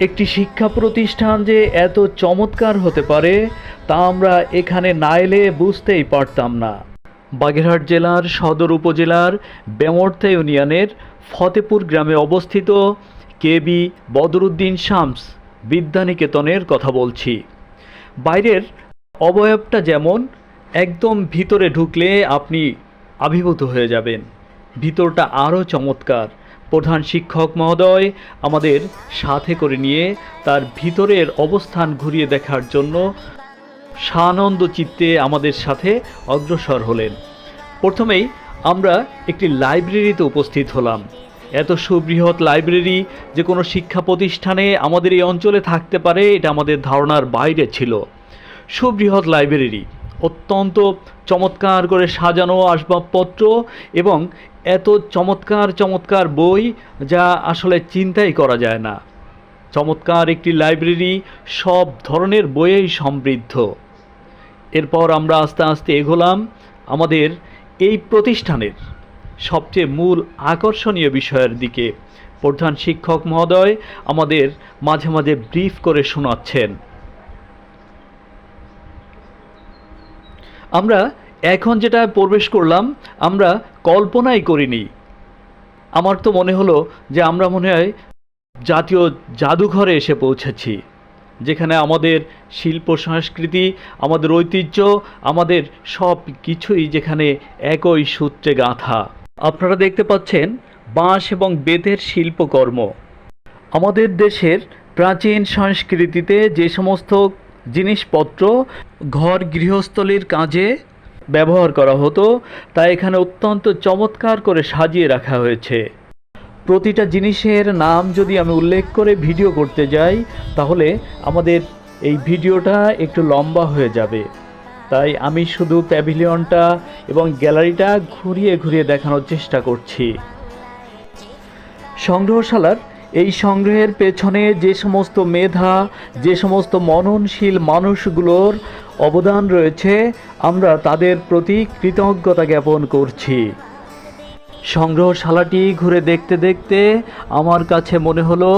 একটি শিক্ষা প্রতিষ্ঠান যে এত চমৎকার হতে পারে তা আমরা এখানে না এলে বুঝতেই পারতাম না। বাগেরহাট জেলার সদর উপজেলার বেমর্থা ইউনিয়নের ফতেপুর গ্রামে অবস্থিত কেবি বদরুদ্দিন শামস বিদ্যানিকেতনের কথা বলছি। বাইরের অবয়বটা যেমন, একদম ভিতরে ঢুকলে আপনি আবির্ভূত হয়ে যাবেন। ভিতরটা আরও চমৎকার। প্রধান শিক্ষক মহোদয় আমাদের সাথে করে নিয়ে তার ভিতরের অবস্থান ঘুরিয়ে দেখার জন্য সানন্দ চিত্তে আমাদের সাথে অগ্রসর হলেন। প্রথমেই আমরা একটি লাইব্রেরিতে উপস্থিত হলাম। এত সুবৃহৎ লাইব্রেরি যে কোনো শিক্ষা প্রতিষ্ঠানে আমাদের এই অঞ্চলে থাকতে পারে এটা আমাদের ধারণার বাইরে ছিল। সুবৃহৎ লাইব্রেরি, অত্যন্ত চমৎকার করে সাজানো আসবাবপত্র এবং এত চমৎকার চমৎকার বই যা আসলে চিন্তাই করা যায় না। চমৎকার একটি লাইব্রেরি, সব ধরনের বইয়েই সমৃদ্ধ। এরপর আমরা আস্তে আস্তে এগোলাম আমাদের এই প্রতিষ্ঠানের সবচেয়ে মূল আকর্ষণীয় বিষয়ের দিকে। প্রধান শিক্ষক মহোদয় আমাদের মাঝে মাঝে ব্রিফ করে শোনাচ্ছেন। আমরা এখন যেটা প্রবেশ করলাম আমরা কল্পনাই করিনি। আমার তো মনে হলো যে আমরা মনে হয় জাতীয় জাদুঘরে এসে পৌঁছেছি, যেখানে আমাদের শিল্প সংস্কৃতি, আমাদের ঐতিহ্য, আমাদের সব কিছুই যেখানে একই সূত্রে গাঁথা। আপনারা দেখতে পাচ্ছেন বাঁশ এবং বেতের শিল্পকর্ম। আমাদের দেশের প্রাচীন সংস্কৃতিতে যে সমস্ত জিনিসপত্র ঘর গৃহস্থলীর কাজে ব্যবহার করা হতো তা এখানে অত্যন্ত চমৎকার করে সাজিয়ে রাখা হয়েছে। প্রতিটা জিনিসের নাম যদি আমি উল্লেখ করে ভিডিও করতে যাই তাহলে আমাদের এই ভিডিওটা একটু লম্বা হয়ে যাবে। তাই আমি শুধু প্যাভিলিয়নটা এবং গ্যালারিটা ঘুরিয়ে ঘুরিয়ে দেখানোর চেষ্টা করছি। সংগ্রহশালার এই সংগ্রহের পেছনে যে সমস্ত মেধা, যে সমস্ত মননশীল মানুষগুলোর অবদান রয়েছে আমরা তাদের প্রতি কৃতজ্ঞতা জ্ঞাপন করছি। সংগ্রহশালাটি ঘুরে দেখতে দেখতে আমার কাছে মনে হলো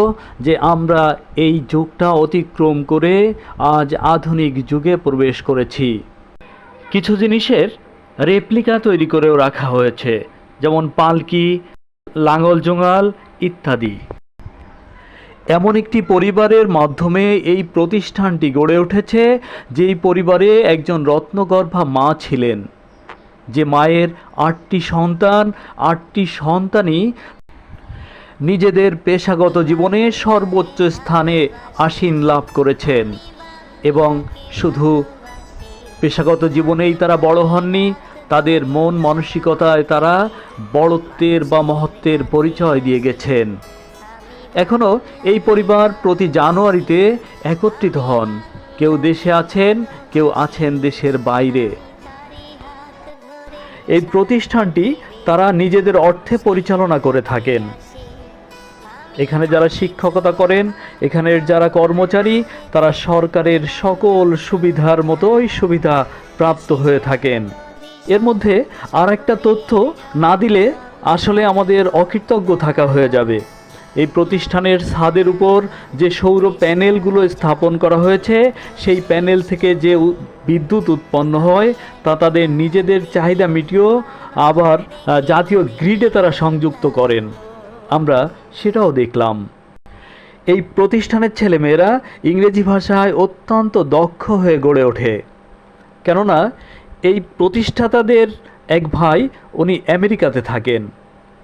যে আমরা এই যুগটা অতিক্রম করে আজ আধুনিক যুগে প্রবেশ করেছি। কিছু জিনিসের রেপ্লিকা তৈরি করেও রাখা হয়েছে, যেমন পালকি, লাঙল জোঙাল ইত্যাদি। এমন একটি পরিবারের মাধ্যমে এই প্রতিষ্ঠানটি গড়ে উঠেছে যেই পরিবারে একজন রত্নগর্ভা মা ছিলেন, যে মায়ের 8টি সন্তান, 8টি সন্তানই নিজেদের পেশাগত জীবনে সর্বোচ্চ স্থানে আসীন লাভ করেছেন। এবং শুধু পেশাগত জীবনেই তারা বড় হননি, তাদের মন মানসিকতায় তারা বড়ত্বের বা মহত্বের পরিচয় দিয়ে গেছেন। এখনও এই পরিবার প্রতি জানুয়ারিতে একত্রিত হন। কেউ দেশে আছেন, কেউ আছেন দেশের বাইরে। এই প্রতিষ্ঠানটি তারা নিজেদের অর্থে পরিচালনা করে থাকেন। এখানে যারা শিক্ষকতা করেন, এখানের যারা কর্মচারী, তারা সরকারের সকল সুবিধার মতোই সুবিধা প্রাপ্ত হয়ে থাকেন। এর মধ্যে আর একটা তথ্য না দিলে আসলে আমাদের অকৃতজ্ঞ থাকা হয়ে যাবে। এই প্রতিষ্ঠানের ছাদের উপর যে সৌর প্যানেলগুলো স্থাপন করা হয়েছে সেই প্যানেল থেকে যে বিদ্যুৎ উৎপন্ন হয় তা তাদের নিজেদের চাহিদা মিটিয়েও আবার জাতীয় গ্রিডে তারা সংযুক্ত করেন। আমরা সেটাও দেখলাম। এই প্রতিষ্ঠানের ছেলেমেয়েরা ইংরেজি ভাষায় অত্যন্ত দক্ষ হয়ে গড়ে ওঠে, কেননা এই প্রতিষ্ঠাতাদের এক ভাই উনি আমেরিকাতে থাকেন।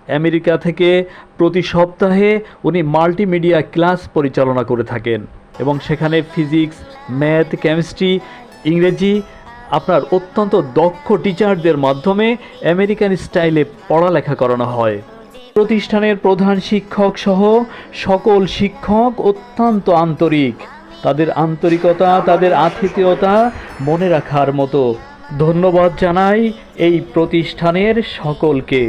আমেরিকা থেকে প্রতি সপ্তাহে উনি মাল্টিমিডিয়া ক্লাস পরিচালনা করে থাকেন এবং সেখানে ফিজিক্স, ম্যাথ, কেমিস্ট্রি, ইংরেজি আপনার অত্যন্ত দক্ষ টিচারদের মাধ্যমে আমেরিকান স্টাইলে পড়ালেখা করানো হয়। প্রতিষ্ঠানের প্রধান শিক্ষক সহ সকল শিক্ষক অত্যন্ত আন্তরিক। তাদের আন্তরিকতা, তাদের আতিথেয়তা মনে রাখার মতো। ধন্যবাদ জানাই এই প্রতিষ্ঠানের সকলকে।